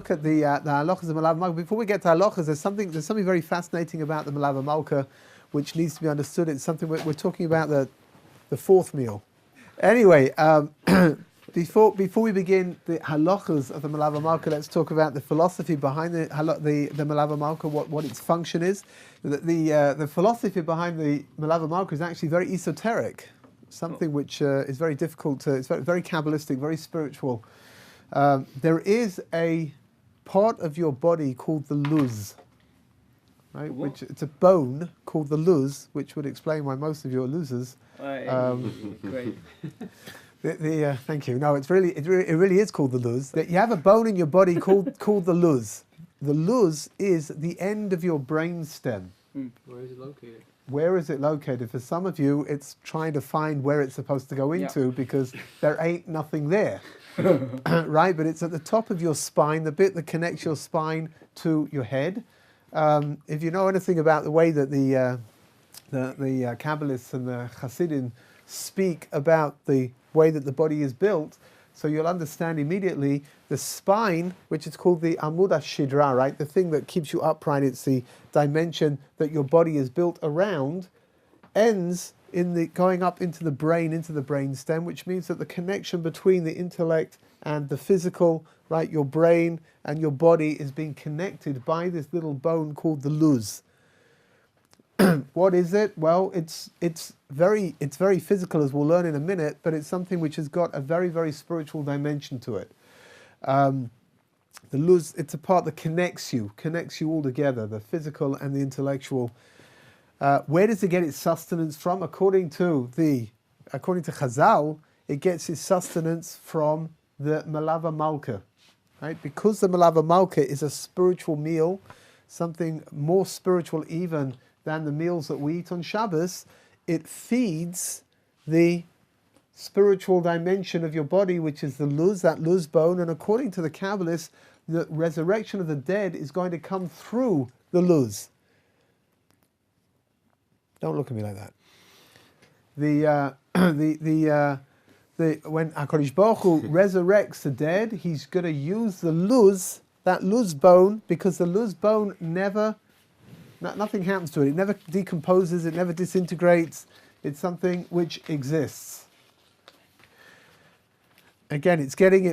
look at the halachas of Melava Malka. Before we get to halachas, there's something very fascinating about the Melava Malka, which needs to be understood. It's something we're talking about the fourth meal. Anyway, before we begin the halachas of the Melava Malka, let's talk about the philosophy behind the Melava Malka, what its function is. The philosophy behind the Melava Malka is actually very esoteric, something which is very difficult to. It's very Kabbalistic, very spiritual. There is a part of your body called the luz, right? Which it's a bone called the luz, which would explain why most of you are losers. Great. Thank you. No, it really is called the luz. You have a bone in your body called the luz. The luz is the end of your brain stem. Where is it located? Where is it located? For some of you, it's trying to find where it's supposed to go into because there ain't nothing there, right? But it's at the top of your spine, the bit that connects your spine to your head. If you know anything about the way that the Kabbalists and the Hasidim speak about the way that the body is built, so you'll understand immediately the spine, which is called the Amud HaShidra, right? The thing that keeps you upright, it's the dimension that your body is built around, ends in the going up into the brain stem, which means that the connection between the intellect and the physical, right, your brain and your body is being connected by this little bone called the luz. What is it? Well, it's very physical, as we'll learn in a minute, but it's something which has got a very, very spiritual dimension to it. The luz, it's a part that connects you all together, the physical and the intellectual. Where does it get its sustenance from? According to Chazal, it gets its sustenance from the Melava Malka, right? Because the Melava Malka is a spiritual meal, something more spiritual even than the meals that we eat on Shabbos, it feeds the spiritual dimension of your body, which is the luz, that luz bone, and according to the Kabbalists, the resurrection of the dead is going to come through the luz. Don't look at me like that. When HaKadosh Baruch Hu resurrects the dead, he's going to use the luz, that luz bone, because the luz bone nothing happens to it. It never decomposes. It never disintegrates. It's something which exists. Again,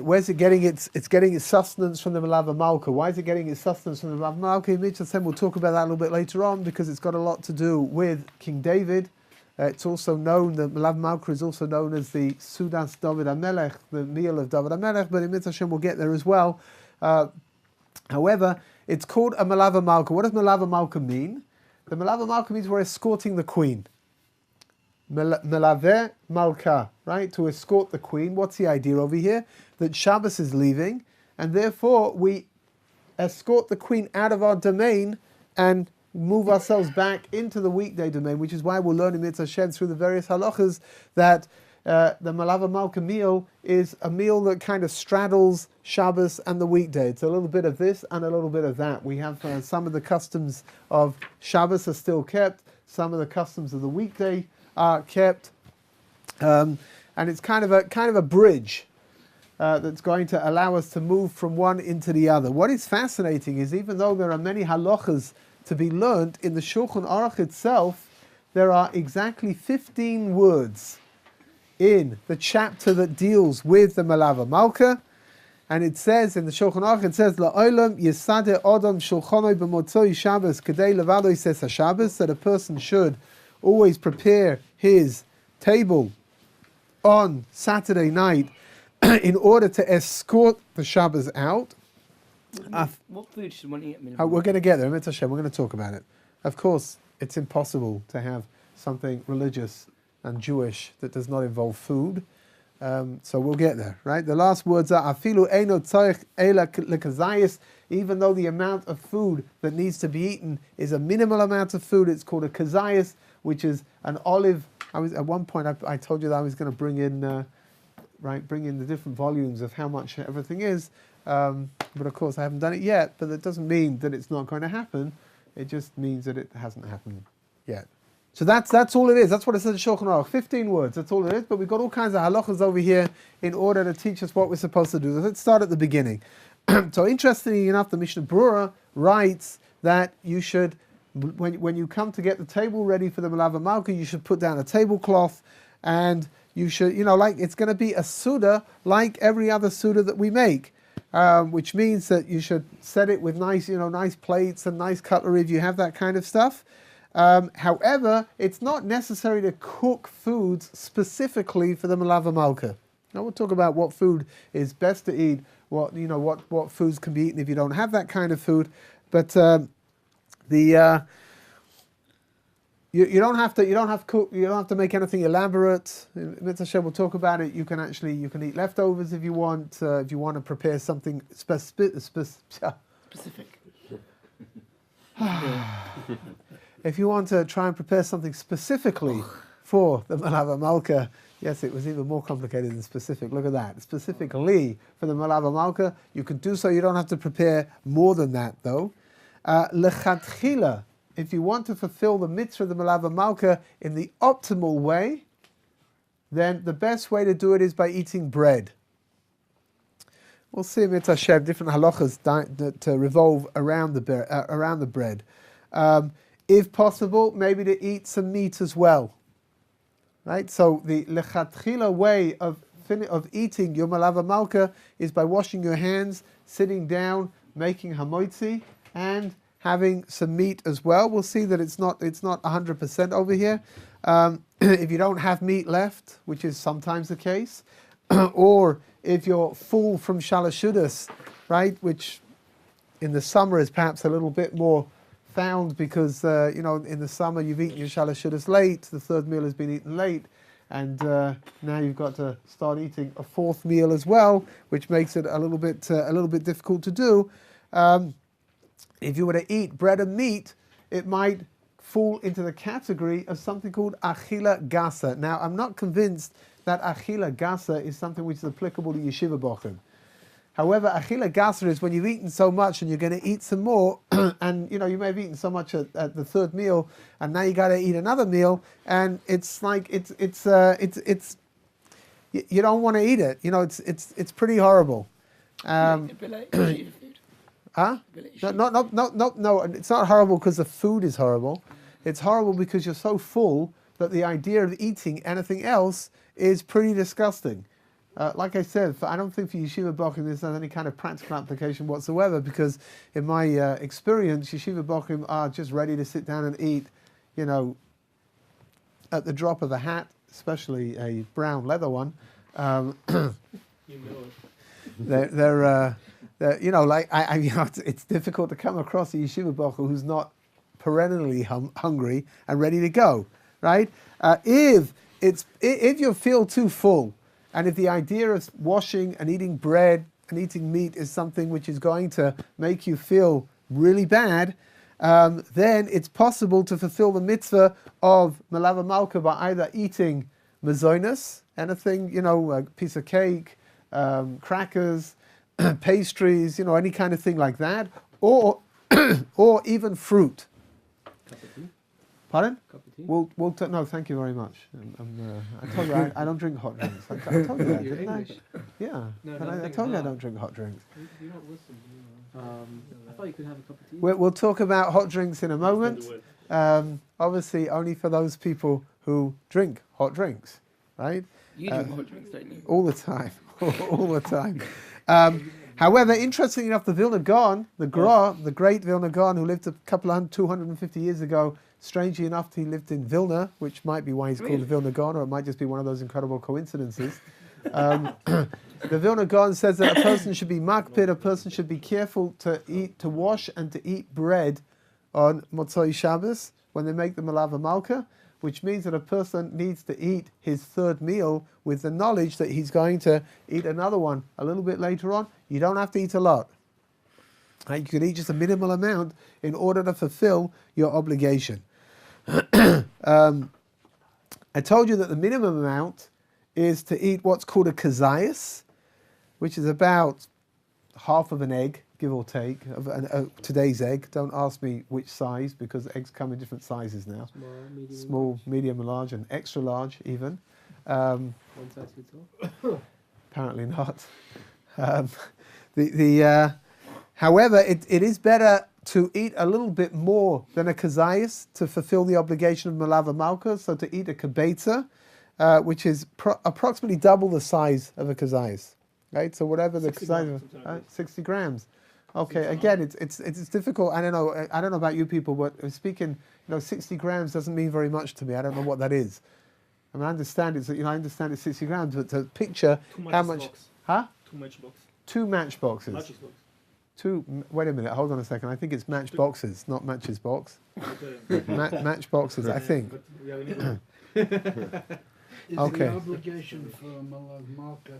where's it getting its? It's getting its sustenance from the Melava Malka. Why is it getting its sustenance from the Melava Malka? We'll talk about that a little bit later on because it's got a lot to do with King David. It's also known, the Melava Malka is also known as the Sudas David HaMelech, the meal of David HaMelech, but in Mitzvah Hashem we'll get there as well. However, it's called a Melava Malka. What does Melava Malka mean? The Melava Malka means we're escorting the queen. Melave Malka, right? To escort the queen. What's the idea over here? That Shabbos is leaving, and therefore we escort the queen out of our domain and move ourselves back into the weekday domain, which is why we'll learn in Mitzvah Hashem through the various halachas that the Melava Malka meal is a meal that kind of straddles Shabbos and the weekday. It's a little bit of this and a little bit of that. We have some of the customs of Shabbos are still kept, some of the customs of the weekday are kept, and it's kind of a bridge that's going to allow us to move from one into the other. What is fascinating is even though there are many halachas to be learned in the Shulchan Aruch itself, there are exactly 15 words in the chapter that deals with the Melava Malka, and it says in the Shulchan Aruch, it says La'olam Yisade Odom Shulchanoi b'motzoi Shabbos Kedei Levado says Shabbos, that a person should always prepare his table on Saturday night in order to escort the Shabbos out. What food should one eat? We're going to get there. Mitzvah Hashem, we're going to talk about it. Of course, it's impossible to have something religious and Jewish that does not involve food. So we'll get there, right? The last words are afilu eino tzarich ela lekazayis. Even though the amount of food that needs to be eaten is a minimal amount of food, it's called a kazayis, which is an olive. At one point I told you that I was going to bring in the different volumes of how much everything is. But of course I haven't done it yet. But that doesn't mean that it's not going to happen. It just means that it hasn't happened yet. So that's all it is. That's what it says in Shulchan Aruch. 15 words. That's all it is. But we've got all kinds of halachas over here in order to teach us what we're supposed to do. Let's start at the beginning. So interestingly enough, the Mishnah Brura writes that you should, when you come to get the table ready for the Malava Malka, you should put down a tablecloth, and you should, like it's going to be a Suda like every other Suda that we make, which means that you should set it with nice, nice plates and nice cutlery if you have that kind of stuff. However, it's not necessary to cook foods specifically for the Malava Malka. Now we'll talk about what food is best to eat, what foods can be eaten if you don't have that kind of food. But you don't have to cook. You don't have to make anything elaborate. In Mitzvah Hashem, we'll talk about it. You can eat leftovers if you want. If you want to prepare something specific. If you want to try and prepare something specifically for the Malava Malka, yes, it was even more complicated than specific. Look at that. Specifically for the Malava Malka, you can do so. You don't have to prepare more than that, though. Lechatchila, if you want to fulfill the mitzvah of the Malava Malka in the optimal way, then the best way to do it is by eating bread. We'll see in Mitzvah Hashem different halachas that revolve around the bread. If possible, maybe to eat some meat as well. Right? So the lechatchila way of eating your Malava Malka is by washing your hands, sitting down, making hamotzi, and having some meat as well. We'll see that it's not 100% over here. If you don't have meat left, which is sometimes the case, or if you're full from shalashudas, right, which in the summer is perhaps a little bit more found because in the summer you've eaten your shalashudas late, the third meal has been eaten late, and now you've got to start eating a fourth meal as well, which makes it a little bit difficult to do. If you were to eat bread and meat, it might fall into the category of something called achila gasa. Now, I'm not convinced that achila gasa is something which is applicable to yeshiva bochum. However, achila gasa is when you've eaten so much and you're going to eat some more, and you may have eaten so much at the third meal, and now you got to eat another meal, and it's like you don't want to eat it. It's pretty horrible. Huh? No, it's not horrible because the food is horrible. It's horrible because you're so full that the idea of eating anything else is pretty disgusting. Like I said, I don't think for yeshiva bochum this has any kind of practical application whatsoever, because in my experience, yeshiva bochum are just ready to sit down and eat, at the drop of a hat, especially a brown leather one. It's difficult to come across a yeshiva bochum who's not perennially hungry and ready to go, right? If you feel too full, and if the idea of washing and eating bread and eating meat is something which is going to make you feel really bad, then it's possible to fulfill the mitzvah of Malava Malka by either eating mazonos, anything, a piece of cake, crackers, pastries, any kind of thing like that, or even fruit. Cup of tea? Pardon? Cup of tea? No, thank you very much. I told you I don't drink hot drinks. I told you that, You're didn't English. I? Yeah. No, I told you I don't drink hot drinks. You don't listen. I thought you could have a cup of tea. We'll talk about hot drinks in a moment. Obviously, only for those people who drink hot drinks, right? You drink hot drinks, don't you? All the time. All the time. However, interestingly enough, the Vilna Gaon, the great Vilna Gaon, who lived 250 years ago, strangely enough, he lived in Vilna, which might be why he's called the Vilna Gaon, or it might just be one of those incredible coincidences. The Vilna Gaon says that a person should be makpid, a person should be careful to wash and to eat bread on Motzoi Shabbos when they make the Malava Malka, which means that a person needs to eat his third meal with the knowledge that he's going to eat another one a little bit later on. You don't have to eat a lot. You can eat just a minimal amount in order to fulfill your obligation. I told you that the minimum amount is to eat what's called a kazayas, which is about half of an egg, give or take, of today's egg. Don't ask me which size, because eggs come in different sizes now. Small, medium, and large, and extra large even. One size fits all? Apparently not. The However, it is better to eat a little bit more than a kazayas to fulfill the obligation of malava malka. So to eat a kibetza, which is approximately double the size of a kazayas, right? So whatever the kazayas, 60 grams. Okay, again, it's difficult. I don't know about you people, but speaking, 60 grams doesn't mean very much to me. I don't know what that is. I mean, I understand it's I understand it's 60 grams, but to picture how much, box. huh? 2 matchbox. 2 matchboxes. Matches box. Wait a minute, hold on a second. I think it's matchboxes, not matches box. Matchboxes, I think. But we have any Is Okay. the obligation for a malav malka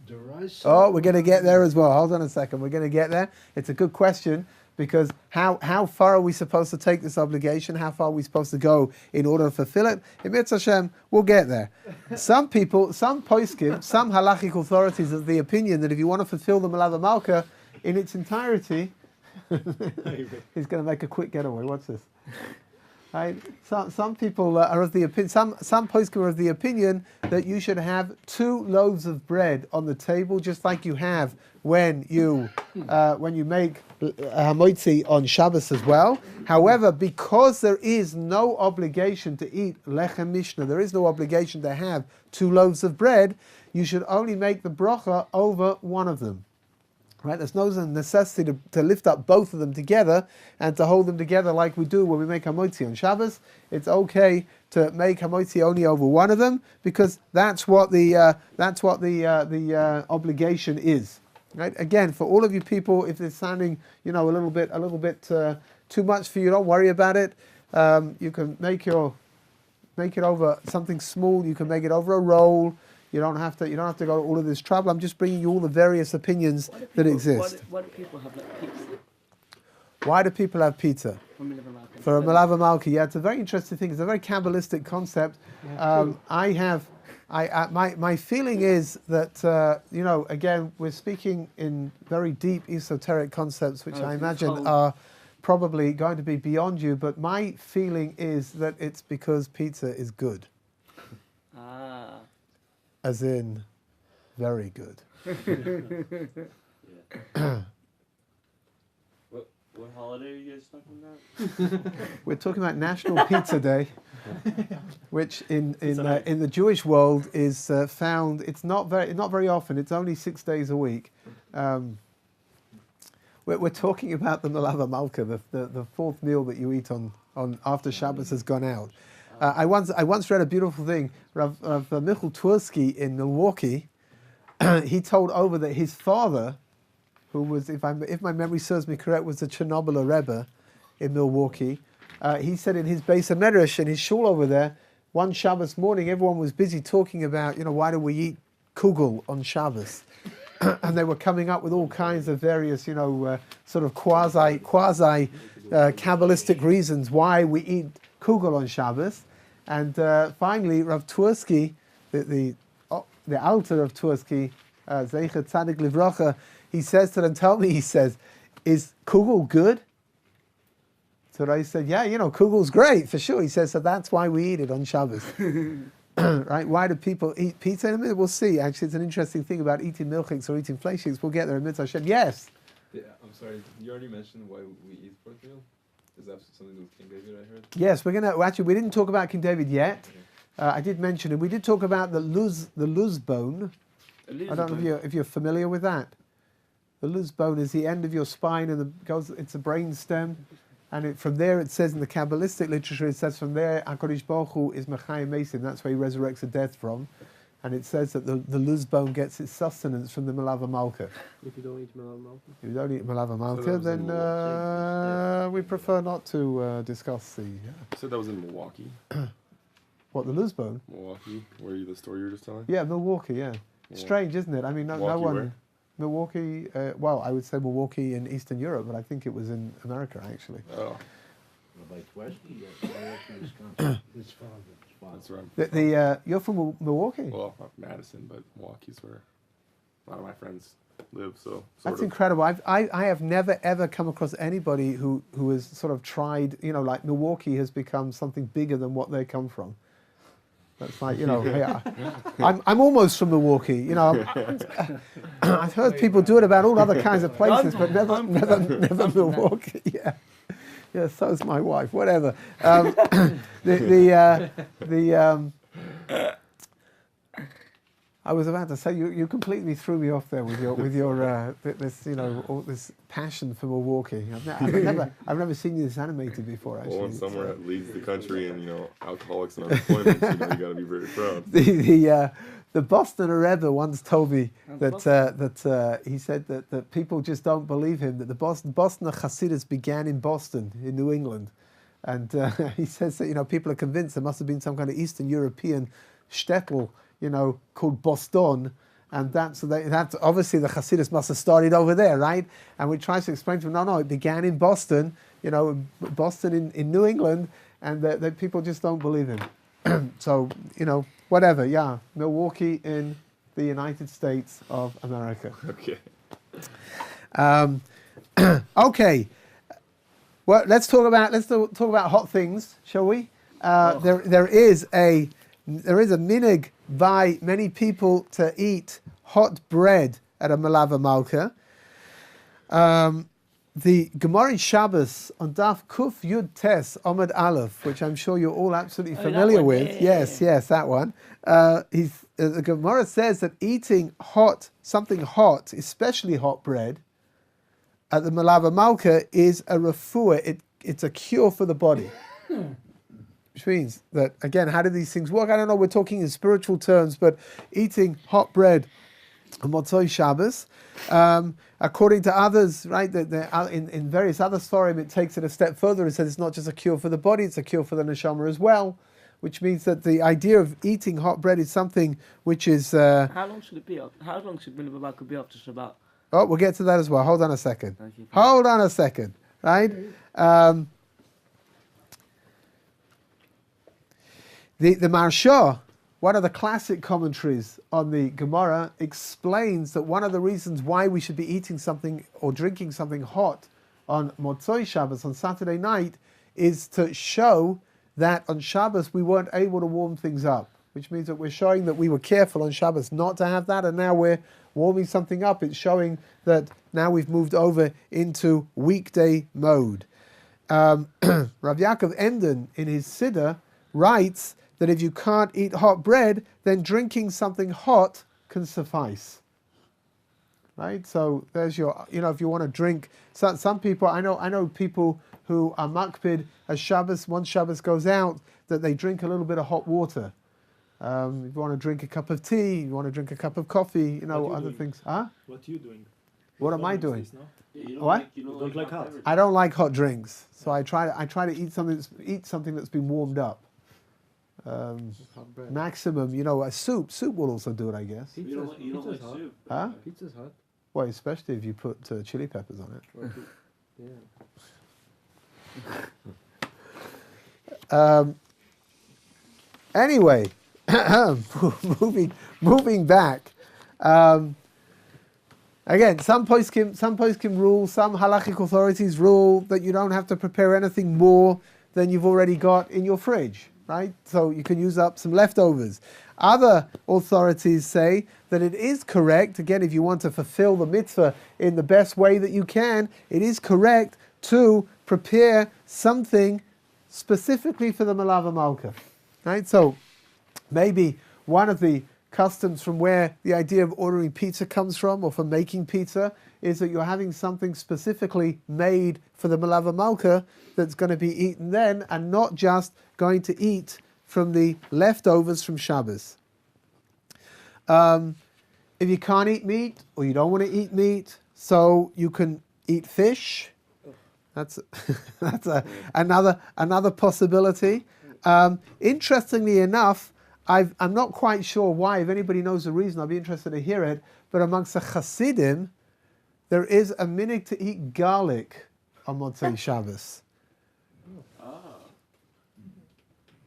deraisa? Oh, we're going to get there as well. Hold on a second. We're going to get there. It's a good question because how far are we supposed to take this obligation? How far are we supposed to go in order to fulfill it? In Mitzvah Hashem, we'll get there. Some people, some poskim, some halachic authorities are of the opinion that if you want to fulfill the Malava Malka in its entirety, he's going to make a quick getaway. What's this? Right. Some people are of the opinion. Some poskim are of the opinion that you should have 2 loaves of bread on the table, just like you have when you make hamoitzi on Shabbos as well. However, because there is no obligation to eat lechem mishnah, there is no obligation to have 2 loaves of bread. You should only make the bracha over one of them. Right, there's no necessity to lift up both of them together and to hold them together like we do when we make hamotzi on Shabbos. It's okay to make hamotzi only over one of them because that's what the obligation is. Right, again, for all of you people, if it's sounding a little bit too much for you, don't worry about it. You can make it over something small. You can make it over a roll. You don't have to go to all of this trouble. I'm just bringing you all the various opinions that exist. Why do people have pizza? Why do people have pizza? For a Malava Malki, yeah, it's a very interesting thing. It's a very Kabbalistic concept. My feeling is that again, we're speaking in very deep esoteric concepts, which I imagine are probably going to be beyond you. But my feeling is that it's because pizza is good. As in, very good. What holiday are you guys talking about? We're talking about National Pizza Day, which in the Jewish world is found. It's not very often. It's only 6 days a week. We're talking about the Malava Malka, the 4th meal that you eat on after Shabbos has gone out. I once read a beautiful thing. Rav Michal Twersky in Milwaukee, he told over that his father, who was, if my memory serves me correct, was the Chernobyl Rebbe in Milwaukee. He said in his Beis HaMedrash, in his shul over there, one Shabbos morning, everyone was busy talking about, why do we eat kugel on Shabbos? And they were coming up with all kinds of various, sort of quasi Kabbalistic reasons why we eat kugel on Shabbos. And finally, Rav Twersky, the altar of Twersky, Zeichet Tzadik Livracha, he says to them, tell me, he says, is kugel good? So I said, yeah, kugel's great, for sure. He says, so that's why we eat it on Shabbos. Right? Why do people eat pizza? In a minute, we'll see. Actually, it's an interesting thing about eating milchiks or eating fleischiks. We'll get there in Mitzvah Hashem. Yes? Yeah, I'm sorry. You already mentioned why we eat pork meal? Is that something to do with King David, I heard? Yes, we didn't talk about King David yet. I did mention it. We did talk about the luz bone. I don't know if you're familiar with that. The luz bone is the end of your spine, and it's a brain stem. And from there, it says in the Kabbalistic literature, it says from there, HaKadosh Baruch Hu is Mechayim Mesim. That's where he resurrects the dead from. And it says that the luz bone gets its sustenance from the Malava Malka. If you don't eat Malava Malka? If you don't eat Malava Malka, then we prefer not to discuss the... You said that was in Milwaukee? What, the luz bone? Milwaukee, the story you were just telling? Yeah, Milwaukee, yeah. Strange, isn't it? I mean, no one... Where? Milwaukee, I would say Milwaukee in Eastern Europe, but I think it was in America, actually. Oh. Like Wesley, Wisconsin. His father. That's right. You're from Milwaukee? Well, not Madison, but Milwaukee's where a lot of my friends live, so... That's incredible. I have never, ever come across anybody who has sort of tried, like Milwaukee has become something bigger than what they come from. That's like, yeah, I'm almost from Milwaukee. I've heard people do it about all other kinds of places, but never Milwaukee. Yeah, so's my wife. Whatever. I was about to say you completely threw me off there with your this all this passion for Milwaukee. I've never seen you this animated before. Actually, well, when somewhere leads the country and alcoholics and unemployment, you got to be very proud. The Boston Rebbe once told me that he said that people just don't believe him. That the Boston Hasidus began in Boston, in New England, and he says that people are convinced there must have been some kind of Eastern European shtetl, called Boston, and that's obviously the Hasidus must have started over there, right? And we try to explain to him, no, it began in Boston, Boston in New England, and that people just don't believe him. So, whatever, yeah, Milwaukee in the United States of America. Okay. Okay. Well, let's talk about hot things, shall we? There is a minhag by many people to eat hot bread at a Malava Malka. The Gemara in Shabbos on Daf Kuf Yud Tes Omid Aleph, which I'm sure you're all absolutely familiar with. Yeah. Yes, that one. The Gemara says that eating something hot, especially hot bread, at the Malava Malka is a refuah. It's a cure for the body. Which means that, again, how do these things work? I don't know, we're talking in spiritual terms, but eating hot bread on Motzoi Shabbos, according to others, right, in various other stories, it takes it a step further and says it's not just a cure for the body, it's a cure for the neshama as well, which means that the idea of eating hot bread is something which is... How long should it be up? How long should Minhag Babaka be up to Shabbat? Oh, we'll get to that as well. Hold on a second. Thank you. Hold on a second, right? The Maharsha, one of the classic commentaries on the Gemara, explains that one of the reasons why we should be eating something or drinking something hot on Motzoi Shabbos, on Saturday night, is to show that on Shabbos we weren't able to warm things up, which means that we're showing that we were careful on Shabbos not to have that, and now we're warming something up. It's showing that now we've moved over into weekday mode. Rav Yaakov Emden, in his Siddur, writes that if you can't eat hot bread, then drinking something hot can suffice. Right? So there's your, if you want to drink, some people, I know people who are makpid as Shabbos, once Shabbos goes out, that they drink a little bit of hot water. If you want to drink a cup of tea, you want to drink a cup of coffee, other things. Huh? What are you doing? What am I doing? What? You don't like hot? I don't like hot drinks, so I try to eat something that's been warmed up. Maximum, a soup. Soup will also do it, I guess. You don't like soup. Huh? Pizza's hot. Well, especially if you put chili peppers on it. Yeah. Anyway, moving back. Again, some poskim rule, some halachic authorities rule that you don't have to prepare anything more than you've already got in your fridge, right? So you can use up some leftovers. Other authorities say that it is correct, again, if you want to fulfill the mitzvah in the best way that you can, it is correct to prepare something specifically for the Malava Malka, right? So maybe one of the customs from where the idea of ordering pizza comes from, or from making pizza, is that you're having something specifically made for the Malava Malka that's going to be eaten then, and not just going to eat from the leftovers from Shabbos. If you can't eat meat, or you don't want to eat meat, so you can eat fish. That's another possibility. Interestingly enough, I'm not quite sure why. If anybody knows the reason, I'll be interested to hear it. But amongst the Hasidim, there is a minhag to eat garlic on Motzei Shabbos.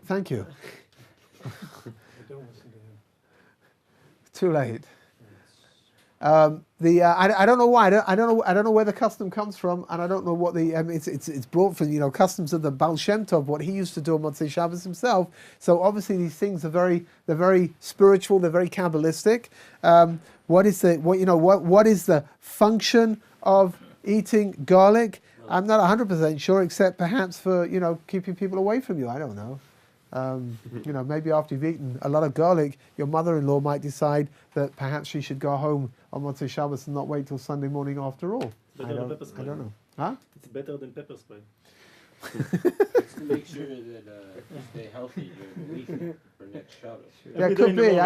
Thank you. I don't listen to him. Too late. I don't know why. I don't know where the custom comes from, and I don't know what the it's brought from customs of the Baal Shem Tov, what he used to do on Motzei Shabbos himself. So obviously these things are they're very spiritual, they're very Kabbalistic. What is the function of eating garlic? I'm not 100% sure, except perhaps for keeping people away from you. I don't know. Maybe after you've eaten a lot of garlic, your mother-in-law might decide that perhaps she should go home on Motzei Shabbos and not wait till Sunday morning after all. I don't know. Huh? It's better than pepper spray. Just to make sure that you stay healthy during the week for next Shabbat. Yeah, it could be.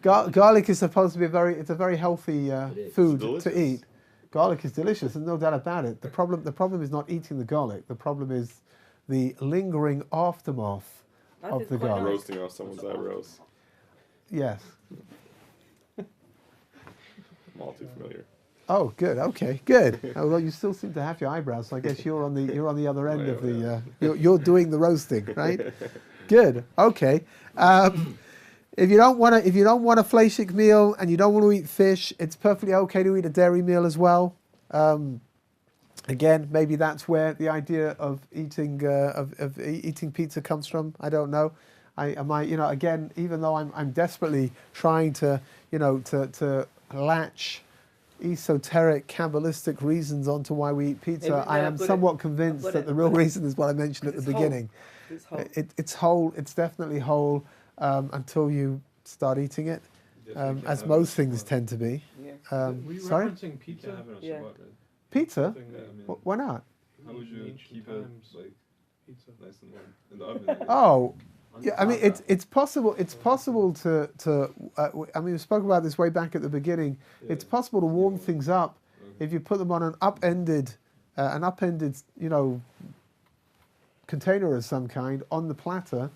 Garlic is supposed to be a very healthy food to eat. Garlic is delicious, there's no doubt about it. The problem is not eating the garlic. The problem is the lingering aftermath of the garlic. Roasting off someone's eyebrows. Yes. I'm all too familiar. Oh, good. Okay, good. Well, you still seem to have your eyebrows, so I guess you're on the other end of the. You're doing the roasting, right? Good. Okay. If you don't want a fleishik meal and you don't want to eat fish, it's perfectly okay to eat a dairy meal as well. Again, maybe that's where the idea of eating eating pizza comes from. I don't know. Again, even though I'm desperately trying to latch esoteric Kabbalistic reasons onto why we eat pizza, I am somewhat convinced that the real reason is what I mentioned at the beginning. It's whole. It's definitely whole until you start eating it, as most things tend to be. Were you Sorry? referencing pizza? Have it on Shabbat, right? Pizza? Yeah, Why not? How would you keep it Pizza. nice and warm in the oven? Oh, yeah. I mean, it's possible. It's possible to. We spoke about this way back at the beginning. Yeah. It's possible to warm things up if you put them on an upended, container of some kind on the platter.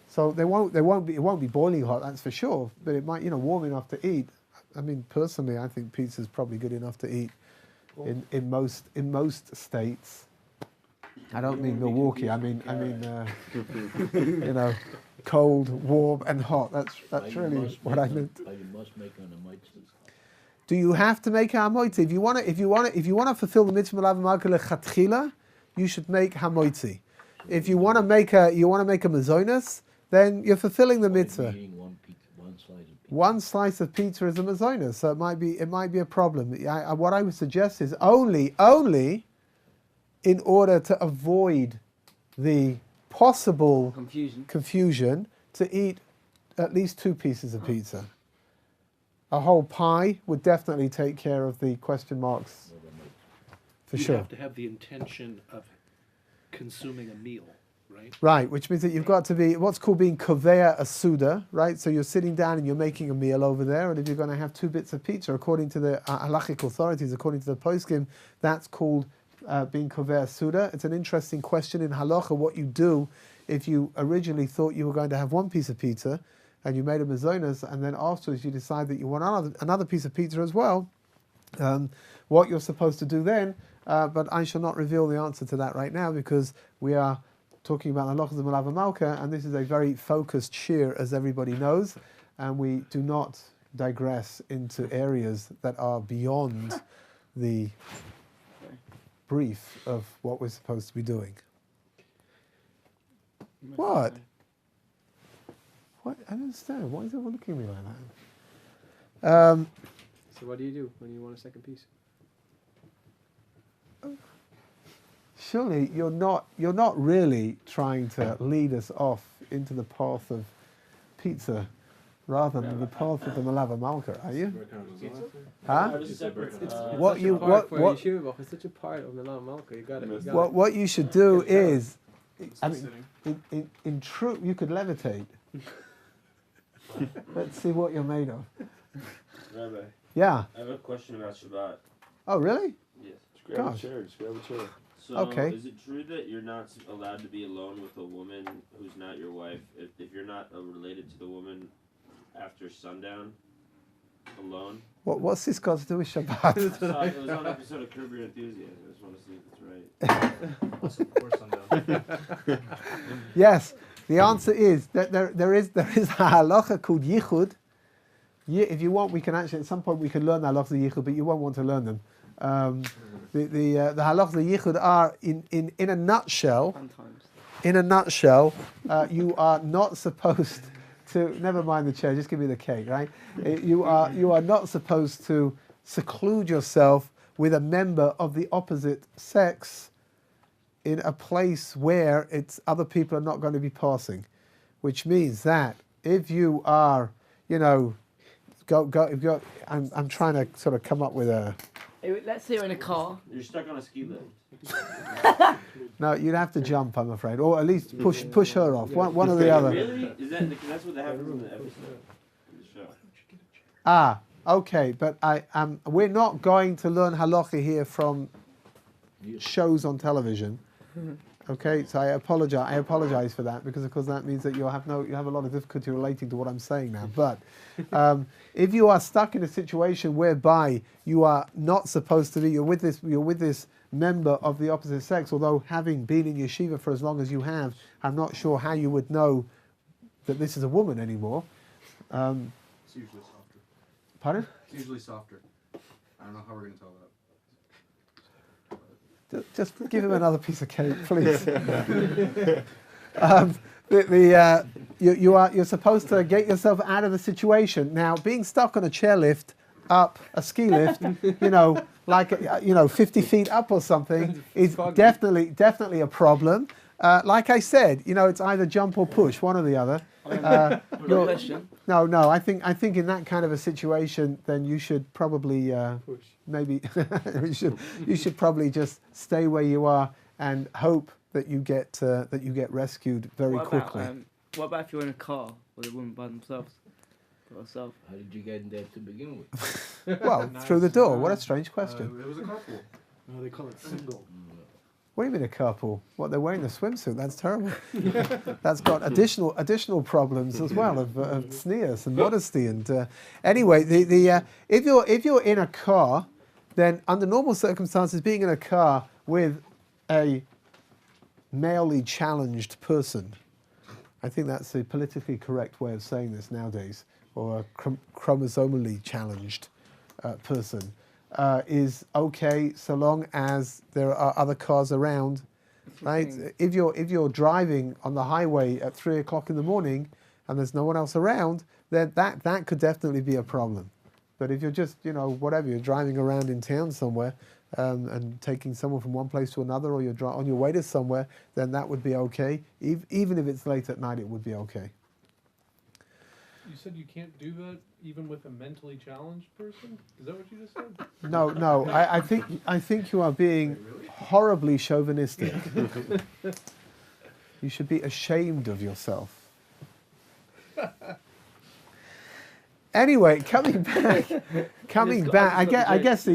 So it won't be boiling hot. That's for sure. But it might, warm enough to eat. I mean, personally, I think pizza is probably good enough to eat in most states. I don't mean Milwaukee. I mean, cold, warm, and hot. That's really what I meant. You must make an moitzi. Do you have to make a hamoitzi? If you want to fulfill the mitzvah malav malka lechatchila, you should make hamoitzi. If you want to make a mazonos, then you're fulfilling the mitzvah. Eating one slice of pizza. One slice of pizza is a mazonos, so it might be a problem. What I would suggest is only in order to avoid the possible confusion, to eat at least 2 pieces of pizza. A whole pie would definitely take care of the question marks, for sure. You have to have the intention of consuming a meal, right? Right, which means that you've got to be what's called being kovea asuda, right? So you're sitting down and you're making a meal over there, and if you're going to have 2 bits of pizza, according to the halachic authorities, according to the poskim, that's called being kovea asuda. It's an interesting question in halacha what you do if you originally thought you were going to have 1 piece of pizza, and you made a mazonos, and then afterwards you decide that you want another piece of pizza as well. What you're supposed to do then, but I shall not reveal the answer to that right now because we are talking about the halachas of Malav Malka, and this is a very focused shir, as everybody knows, and we do not digress into areas that are beyond the brief of what we're supposed to be doing. What? What? I don't understand. Why is everyone looking at me like that? So what do you do when you want a second piece? Surely you're not really trying to lead us off into the path of pizza rather than the path of the Malava Malka, are you? Huh? It's What such you a part for what Yeshiva, it's such a part of the Malava Malka. You got it. what you should do is, I mean, in truth, you could levitate. Let's see what you're made of. Rabbi, Yeah. I have a question about Shabbat. Oh, really? Yes. Just grab Gosh. a chair. Just grab a chair. So, Okay. is it true that you're not allowed to be alone with a woman who's not your wife if you're not related to the woman after sundown? Alone? What's this got to do with Shabbat? It was on an episode of Curb Your Enthusiasm. I just want to see if it's right. Yes. The answer is that there is a halacha called yichud, Yeah, if you want, we can actually, at some point we can learn the halachas of yichud, but you won't want to learn them. The halachas of yichud are, in a nutshell, Sometimes. You are not supposed to, never mind the chair, just give me the cake, right? You are not supposed to seclude yourself with a member of the opposite sex in a place where other people are not going to be passing, which means that if you are, I'm trying to sort of come up with a. Let's say you're in a car. You're stuck on a ski lift. No, you'd have to jump, I'm afraid, or at least push her off. One or the other. Really? That's what happens in the episode, in the show. Ah, okay, but we're not going to learn halacha here from shows on television. Okay, so I apologize for that, because of course that means that you have a lot of difficulty relating to what I'm saying now. But if you are stuck in a situation whereby you are not supposed to be, you're with this member of the opposite sex, although having been in yeshiva for as long as you have, I'm not sure how you would know that this is a woman anymore. It's usually softer. Pardon? It's usually softer. I don't know how we're going to tell that. Just give him another piece of cake, please. You're supposed to get yourself out of the situation. Now, being stuck on a chairlift, up a ski lift, 50 feet up or something, is definitely a problem. Like I said, it's either jump or push, one or the other. Question. No. I think in that kind of a situation, then you should probably maybe you should probably just stay where you are and hope that you get rescued very quickly. What about if you're in a car with a woman by themselves? How did you get in there to begin with? Well, through the door. What a strange question. It was a carpool. No, they call it single. What do you mean a carpool? What, they're wearing a swimsuit? That's terrible. That's got additional problems as well of sneers and modesty. And anyway, if you're in a car, then under normal circumstances, being in a car with a malely challenged person, I think that's a politically correct way of saying this nowadays, or a chromosomally challenged person. Is okay so long as there are other cars around, right? If you're driving on the highway at 3 o'clock in the morning and there's no one else around, then that could definitely be a problem. But if you're just you're driving around in town somewhere and taking someone from one place to another, or you're on your way to somewhere, then that would be okay. Even if it's late at night, it would be okay. You said you can't do that even with a mentally challenged person? Is that what you just said? No. I think you are being horribly chauvinistic. You should be ashamed of yourself. Anyway, coming back. I guess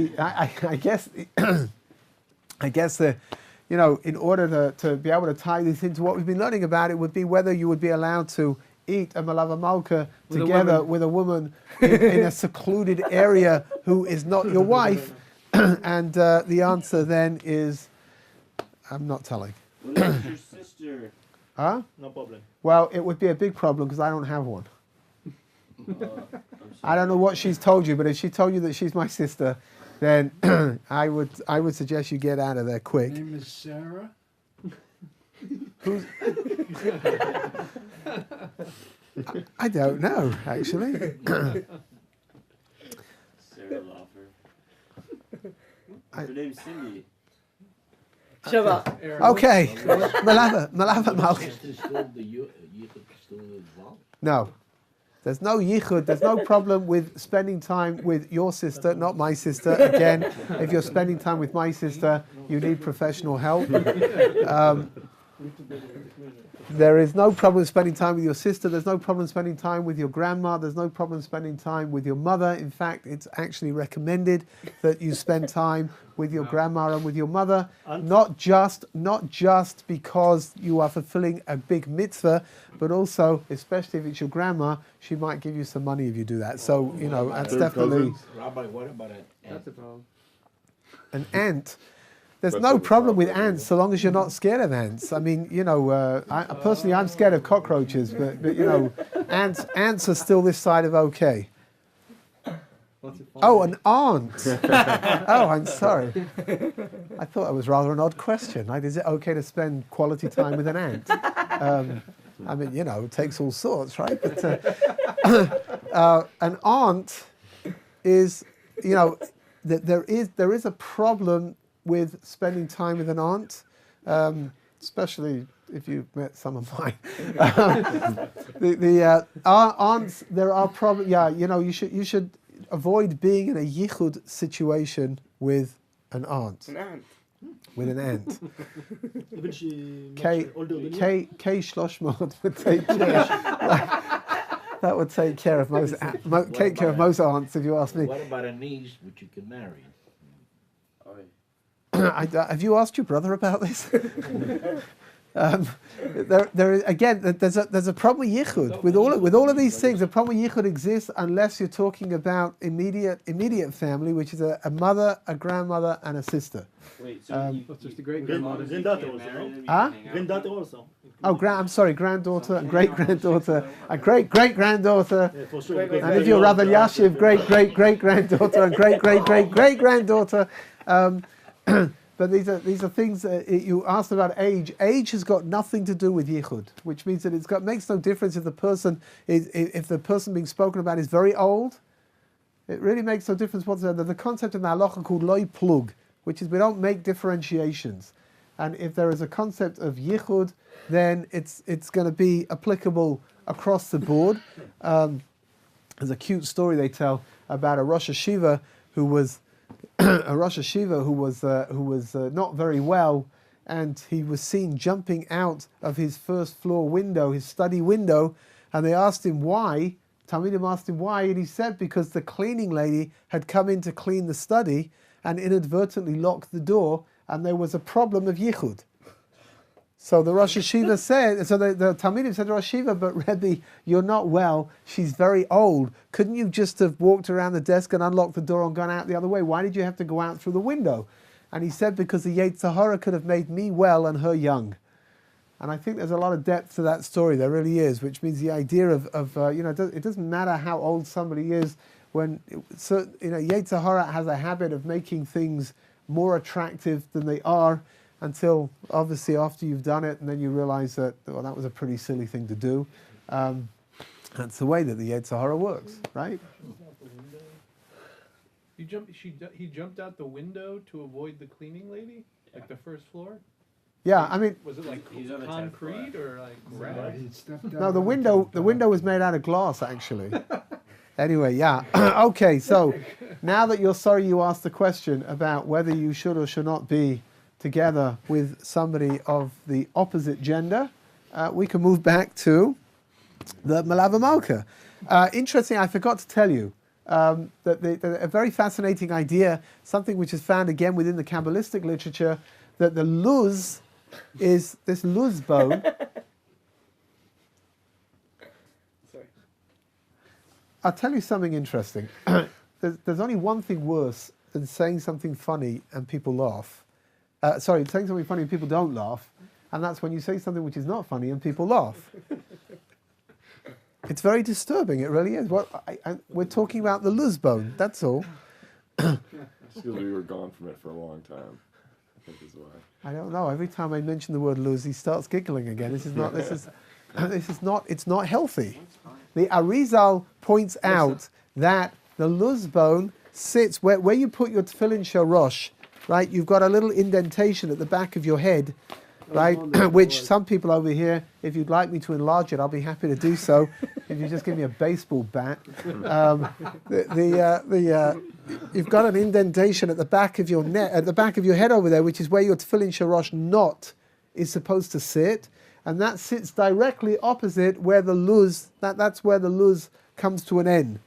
in order to be able to tie this into what we've been learning about, it would be whether you would be allowed to eat a malava malka together with a woman in a secluded area who is not your wife, and the answer then is, I'm not telling. What about your sister? Huh? No problem. Well, it would be a big problem because I don't have one. I don't know what she's told you, but if she told you that she's my sister, then I would suggest you get out of there quick. Her name is Sarah. Who's? I don't know, actually. Sarah Lauffer. Her name's Cindy. Shabbat. Okay, Malava Malka. Is still the yichud still involved? No, there's no yichud. There's no problem with spending time with your sister, not my sister. Again, if you're spending time with my sister, you need professional help. There is no problem spending time with your sister. There's no problem spending time with your grandma. There's no problem spending time with your mother. In fact, it's actually recommended that you spend time with your grandma and with your mother, not just because you are fulfilling a big mitzvah, but also, especially if it's your grandma, she might give you some money if you do that. So, that's definitely... Rabbi, what about it? That's a problem. An ant... There's no problem with ants so long as you're not scared of ants. I mean, I'm scared of cockroaches, but ants are still this side of okay. What's it Oh, an aunt. Oh, I'm sorry. I thought that was rather an odd question. Like, is it okay to spend quality time with an aunt? I mean, you know, it takes all sorts, right? But an aunt is, you know, there is a problem with spending time with an aunt, especially if you've met some of mine. Our aunts, there are problems. Yeah, you know, you should avoid being in a yichud situation with an aunt. An aunt. With an aunt. Even she K older than you? Shloshmod would take care. That would take care of most aunts, if you ask me. What about a niece which you can marry? Have you asked your brother about this? There is, again, there's a problem with yichud with all of these things. The problem with yichud exists unless you're talking about immediate family, which is a mother, a grandmother, and a sister. Wait, so That's just a great grandmother. Granddaughter Huh? Granddaughter also. Oh, I'm sorry, granddaughter, great granddaughter, a great great granddaughter, Yeah, for sure. and if you're Rabbi Yashiv, great great great granddaughter, and great great great great granddaughter. But these are things you asked about age. Age has got nothing to do with yichud, which means that makes no difference if the person being spoken about is very old. It really makes no difference whatsoever. There's a concept in the halacha called loy plug, which is we don't make differentiations. And if there is a concept of yichud, then it's going to be applicable across the board. There's a cute story they tell about a Rosh Hashiva who was not very well, and he was seen jumping out of his first floor window, his study window, and they asked him why. Talmidim asked him why, and he said because the cleaning lady had come in to clean the study and inadvertently locked the door, and there was a problem of yichud. So the Rosh Hashiva said, the Talmidim said to Rosh Hashiva, but Rebbe, you're not well, she's very old. Couldn't you just have walked around the desk and unlocked the door and gone out the other way? Why did you have to go out through the window? And he said, because the Yetzer Hara could have made me well and her young. And I think there's a lot of depth to that story, there really is, which means the idea of it doesn't matter how old somebody is, when Yetzer Hara has a habit of making things more attractive than they are, until obviously after you've done it and then you realize that, well, that was a pretty silly thing to do. That's the way that the Yetzer Hara works, right? He jumped out the window to avoid the cleaning lady? Like the first floor? Yeah, I mean... Was it like concrete or like grass? No, the window was made out of glass, actually. Anyway, yeah. Okay, so now that you're sorry you asked the question about whether you should or should not be together with somebody of the opposite gender, we can move back to the Malava Malka. Interesting, I forgot to tell you that a very fascinating idea, something which is found again within the Kabbalistic literature, that the luz is this luz bone. Sorry. I'll tell you something interesting. There's only one thing worse than saying something funny and people laugh. Saying something funny and people don't laugh, and that's when you say something which is not funny and people laugh. It's very disturbing, it really is. We're talking about the luz bone, that's all. It's because we were gone from it for a long time, I think is why. I don't know, every time I mention the word luz, he starts giggling again. It's not healthy. The Arizal points out that the luz bone sits where you put your tefillin shorosh, right? You've got a little indentation at the back of your head, right? Which some people over here, if you'd like me to enlarge it, I'll be happy to do so. If you just give me a baseball bat. You've got an indentation at the back of your neck, at the back of your head over there, which is where your tefillin shorosh knot is supposed to sit, and that sits directly opposite where the luz. That's where the luz comes to an end.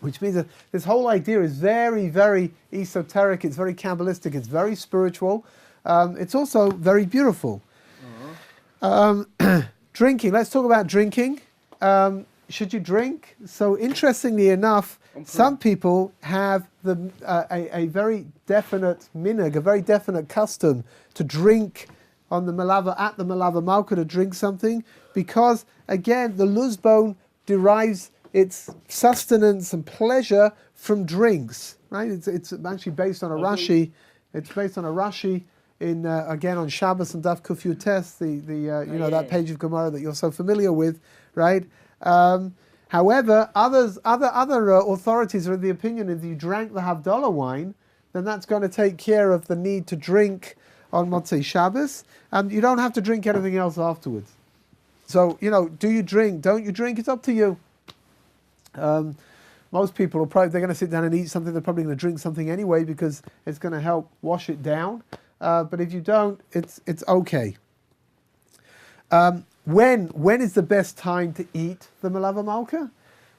Which means that this whole idea is very, very esoteric, it's very Kabbalistic, it's very spiritual. It's also very beautiful. Drinking, let's talk about drinking. Should you drink? So interestingly enough, some people have a very definite minhag, a very definite custom to drink at the Malava Malka, to drink something, because again, the luz bone derives it's sustenance and pleasure from drinks, right? It's actually based on a Rashi. It's based on a Rashi in again on Shabbos and Daf Kuf Yud Tes, that page of Gemara that you're so familiar with, right? However, other authorities are of the opinion if you drank the Havdalah wine, then that's going to take care of the need to drink on Motzei Shabbos, and you don't have to drink anything else afterwards. So, do you drink? Don't you drink? It's up to you. Most people they're going to sit down and eat something. They're probably going to drink something anyway because it's going to help wash it down. But if you don't, it's okay. When is the best time to eat the Malava Malka?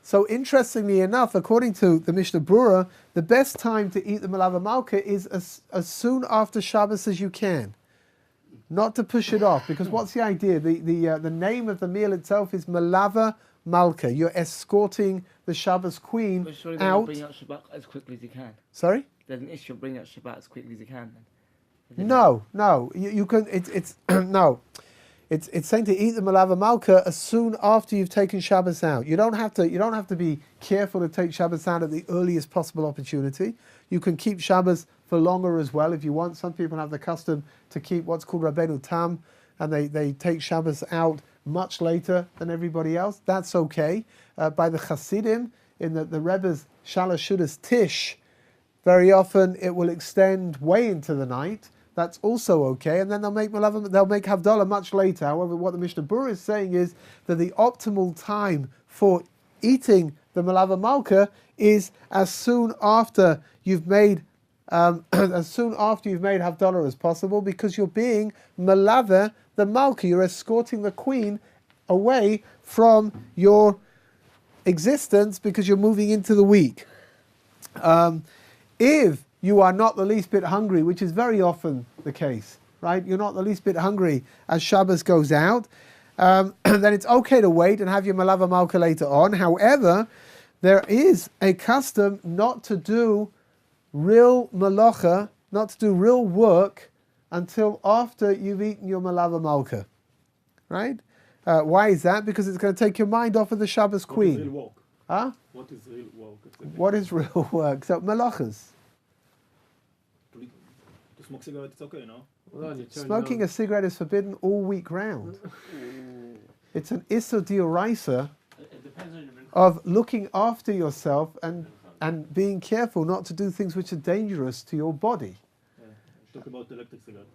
So interestingly enough, according to the Mishnah Brura, the best time to eat the Malava Malka is as soon after Shabbos as you can. Not to push it off, because what's the idea? The name of the meal itself is Malava Malka. You're escorting the Shabbos queen out. Bring out Shabbat as quickly as you can. Sorry? There's an issue of bringing out Shabbat as quickly as you can. Then. No. You can. It's no. It's saying to eat the Malava Malka as soon after you've taken Shabbos out. You don't have to be careful to take Shabbos out at the earliest possible opportunity. You can keep Shabbos for longer as well if you want. Some people have the custom to keep what's called Rabbeinu Tam, and they take Shabbos out much later than everybody else. That's okay. By the Hasidim, in the Rebbe's Shalosh Shudas Tish, very often it will extend way into the night. That's also okay, and then they'll make Havdalah much later. However, what the Mishnah Brura is saying is that the optimal time for eating the Malava Malka is as soon after you've made Havdalah as possible, because you're being Malava the Malka. You're escorting the queen away from your existence because you're moving into the week. If you are not the least bit hungry, which is very often the case, right? You're not the least bit hungry as Shabbos goes out, then it's okay to wait and have your Malava Malka later on. However, there is a custom not to do real malacha, not to do real work until after you've eaten your Malava Malka, right? Why is that? Because it's going to take your mind off of the Shabbos queen. What is real work? Huh? What is real work? What is real work? So malachas. To smoke cigarette, it's okay, no? Smoking a cigarette is forbidden all week round. It's an issa d'oraisa of looking after yourself and being careful not to do things which are dangerous to your body. Talk about electric cigarette.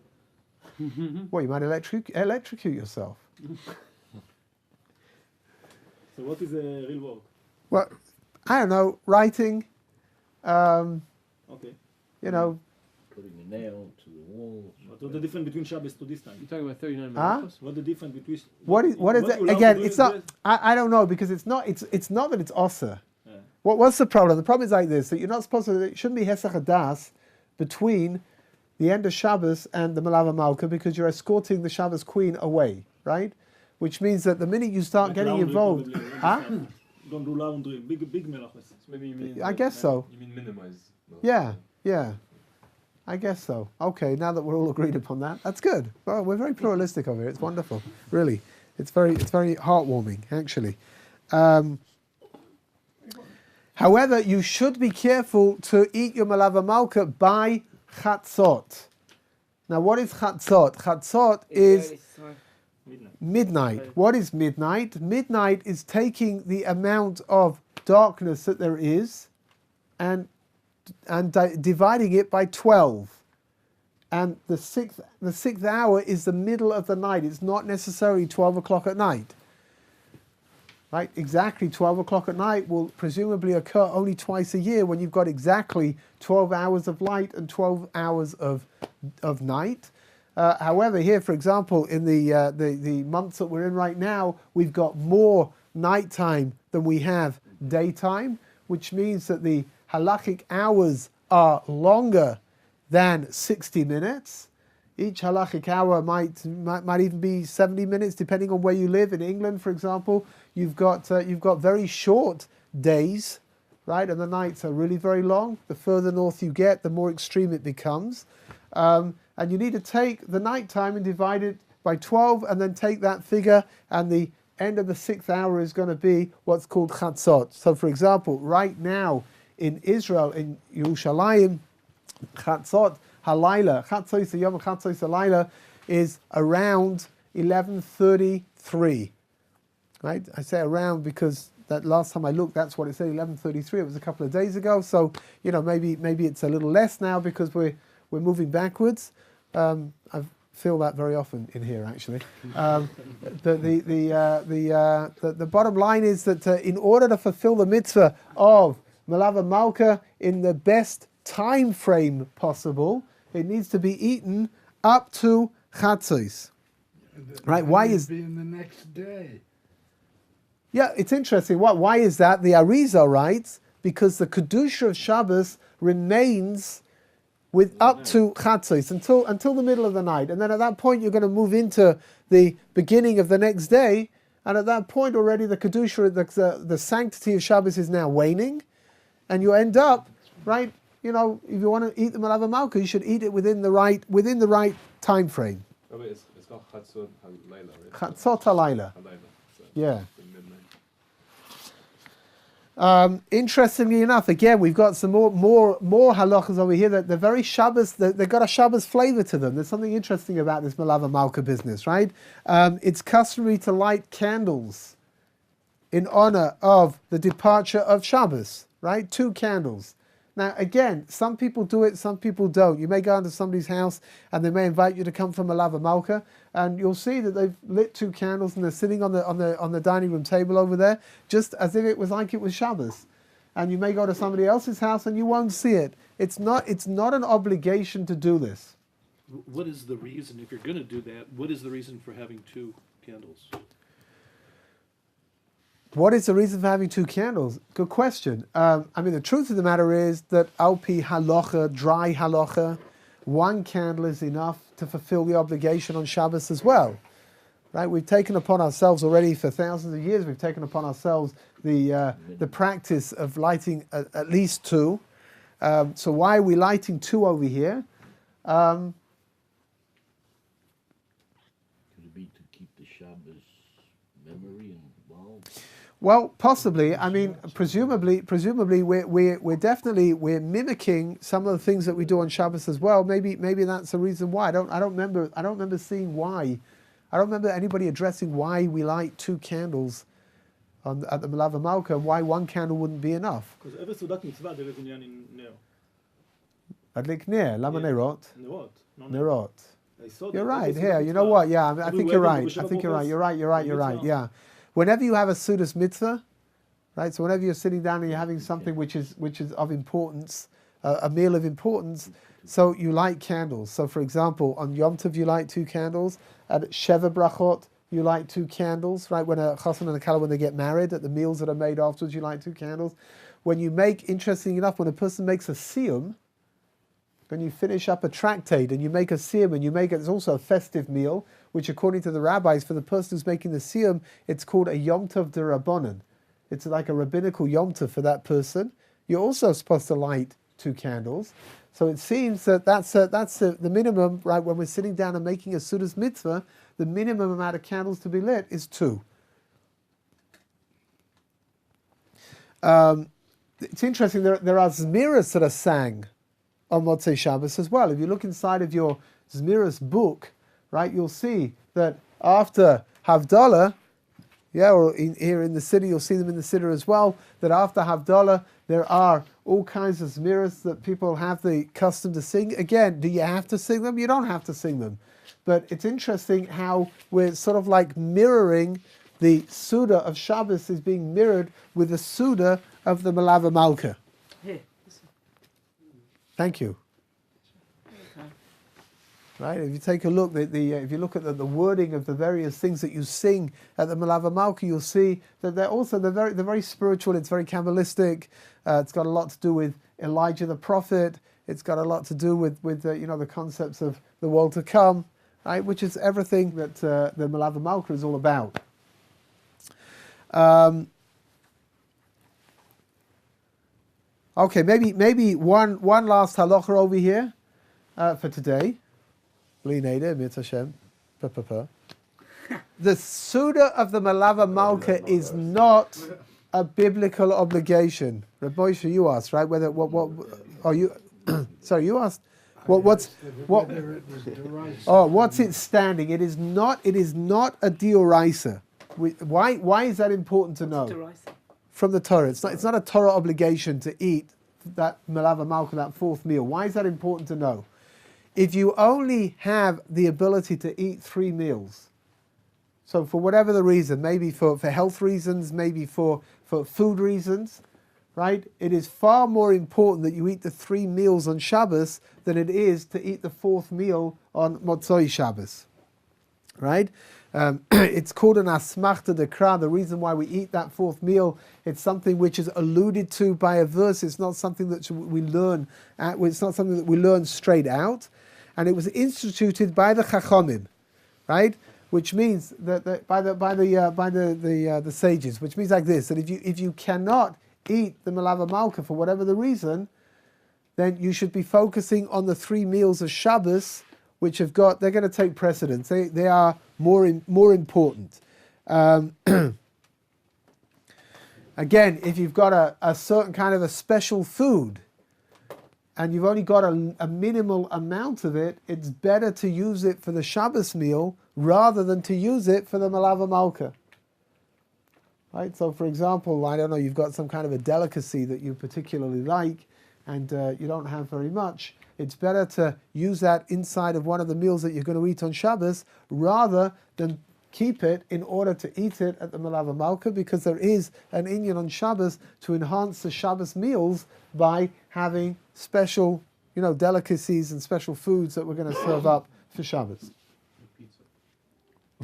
Well, you might electrocute yourself. So what is real work? Well, I don't know, writing, Okay. Putting a nail to the wall. What's the difference between Shabbos to this time? You're talking about 39 Huh? minutes? What's the difference between... What is that? Again, it's not, I don't know, because it's not that it's osir. Yeah. What's the problem? The problem is like this, that you're not supposed to, it shouldn't be hesach hadas between the end of Shabbos and the Malava Malka, because you're escorting the Shabbos queen away, right? Which means that the minute you start getting involved... Huh? Don't do laundry, big melachos. So maybe you mean... I guess so. You mean minimize. Yeah. I guess so. Okay, now that we're all agreed upon that, that's good. Well, we're very pluralistic over here. It's wonderful, really. It's very heartwarming, actually. However, you should be careful to eat your Malava Malka by Chatzot. Now, what is Chatzot? Chatzot is midnight. What is midnight? Midnight is taking the amount of darkness that there is and dividing it by 12. And the sixth hour is the middle of the night. It's not necessarily 12 o'clock at night. Right? Exactly 12 o'clock at night will presumably occur only twice a year, when you've got exactly 12 hours of light and 12 hours of night. However, here, for example, in the months that we're in right now, we've got more nighttime than we have daytime, which means that the halachic hours are longer than 60 minutes. Each halachic hour might even be 70 minutes, depending on where you live. In England, for example, you've got very short days, right? And the nights are really very long. The further north you get, the more extreme it becomes. And you need to take the nighttime and divide it by 12, and then take that figure and the end of the 6th hour is going to be what's called Chatzot. So for example, right now in Israel, in Yerushalayim, Chatzot Halayla, Chatzos Yom Chatzos Halayla is around 11:33. Right? I say around because that last time I looked, that's what it said, 11:33. It was a couple of days ago. So maybe it's a little less now because we're moving backwards. I feel that very often in here, actually. The bottom line is that in order to fulfill the mitzvah of Melava Malka in the best time frame possible, it needs to be eaten up to Chatzos. Right? Why is being the next day? Yeah, it's interesting. Why is that? The Arizal writes, because the Kedusha of Shabbos remains with up to Chatzos until the middle of the night. And then at that point you're going to move into the beginning of the next day, and at that point already the Kedusha, the sanctity of Shabbos is now waning, and you end up, right, if you want to eat the Melava Malka, you should eat it within the right time frame. Rabbi, it's called Chatzot Halayla, right? Chatzot Halayla. So Yeah. midnight. Interestingly enough, again, we've got some more halachas over here that they're very Shabbos. They've got a Shabbos flavor to them. There's something interesting about this Melava Malka business, right? It's customary to light candles in honor of the departure of Shabbos, right? 2 candles. Now, again, some people do it, some people don't. You may go into somebody's house and they may invite you to come from Melava Malka, and you'll see that they've lit 2 candles and they're sitting on the dining room table over there, just as if it was like it was Shabbos. And you may go to somebody else's house and you won't see it. It's not an obligation to do this. What is the reason, if you're going to do that, what is the reason for having 2 candles? What is the reason for having 2 candles? Good question. The truth of the matter is that Alpi halacha, dry halacha, 1 candle is enough to fulfill the obligation on Shabbos as well. Right? We've taken upon ourselves already for thousands of years, we've taken upon ourselves the practice of lighting at least 2. So why are we lighting 2 over here? Could it be to keep the Shabbos memory involved? Well, possibly. Presumably, we're definitely mimicking some of the things that we do on Shabbos as well. Maybe that's the reason why. I don't remember seeing why. I don't remember anybody addressing why we light 2 candles at the Melava Malka and why 1 candle wouldn't be enough. Because every Sudat mitzvah there is inyan in Ner. Adlik ner, lama nerot. Nerot. Nerot. I saw You're that right. every Here, Sudat you know mitzvah, what? Yeah, I every think you're wedding, right. every I think you're right. Shabbat You're right. You're right. You're right. mitzvah. Yeah. Whenever you have a Sudas mitzvah, right? So whenever you're sitting down and you're having something which is of importance, a meal of importance, so you light candles. So for example, on Yom Tov you light 2 candles. At Sheva Brachot you light 2 candles. Right, when a chassan and a kala, when they get married, at the meals that are made afterwards, you light 2 candles. When you make, interesting enough, when a person makes a siyum, when you finish up a tractate and you make a siyum and you make it, it's also a festive meal, which according to the rabbis, for the person who's making the siyum, it's called a Yom Tov de Rabbanan. It's like a rabbinical Yom Tov for that person. You're also supposed to light 2 candles. So it seems that that's the minimum, right? When we're sitting down and making a Sudas mitzvah, the minimum amount of candles to be lit is 2. It's interesting, there are Zmiras that are sang on Motzei Shabbos as well. If you look inside of your Zmiras book, right, you'll see that after Havdalah, or here in the city, you'll see them in the city as well, that after Havdalah, there are all kinds of Zmiras that people have the custom to sing. Again, do you have to sing them? You don't have to sing them. But it's interesting how we're sort of like mirroring the Suda of Shabbos is being mirrored with the Suda of the Melava Malka. Here. Thank you. Right, if you take a look, if you look at the wording of the various things that you sing at the Melava Malka, you'll see that they're very spiritual. It's very Kabbalistic. It's got a lot to do with Elijah the prophet. It's got a lot to do with the concepts of the world to come, right? Which is everything that the Melava Malka is all about. Okay, maybe one last halacha over here for today. the Suda of the Malava Malka is not a biblical obligation. Rabbi Moshe, you asked, right? Whether what are you? Sorry, you asked. What's its standing? It is not. It is not a dioraisa. Why is that important to know? From the Torah, it's not a Torah obligation to eat that Malava Malka, that fourth meal. Why is that important to know? If you only have the ability to eat 3 meals, so for whatever the reason, maybe for health reasons, maybe for food reasons, right? It is far more important that you eat the 3 meals on Shabbos than it is to eat the 4th meal on Motzoi Shabbos, right? It's called an asmachta dekra. The reason why we eat that 4th meal, it's something which is alluded to by a verse. It's not something that we learn. It's not something that we learn straight out, and it was instituted by the Chachamim, right? Which means that by the sages, which means like this: that if you cannot eat the Malava Malka for whatever the reason, then you should be focusing on the 3 meals of Shabbos, which they're going to take precedence. They are more important. Again, if you've got a certain kind of a special food, and you've only got a minimal amount of it, it's better to use it for the Shabbos meal rather than to use it for the Malava Malka. Right? So, for example, I don't know, you've got some kind of a delicacy that you particularly like, and you don't have very much. It's better to use that inside of one of the meals that you're going to eat on Shabbos rather than keep it in order to eat it at the Malava Malka, because there is an inyan on Shabbos to enhance the Shabbos meals by having special, delicacies and special foods that we're going to serve up for Shabbos. Pizza.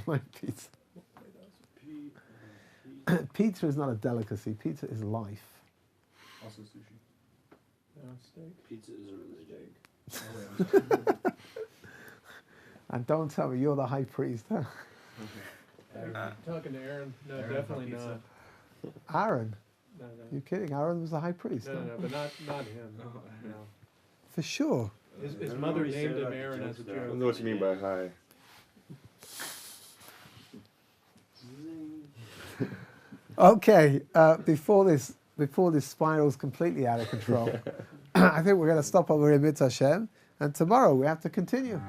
Like pizza. Pizza is not a delicacy. Pizza is life. Also sushi. Pizza is a religion. And don't tell me you're the high priest, huh? Talking to Aaron. No, Aaron definitely pizza. not. Aaron? No. You kidding? Aaron was the high priest. No, but not him. Oh, No. For sure. His mother named him Aaron as a I don't joke. know what you mean by high. Okay, before this spirals completely out of control, I think we're going to stop over here, Mitzvah Hashem, and tomorrow we have to continue.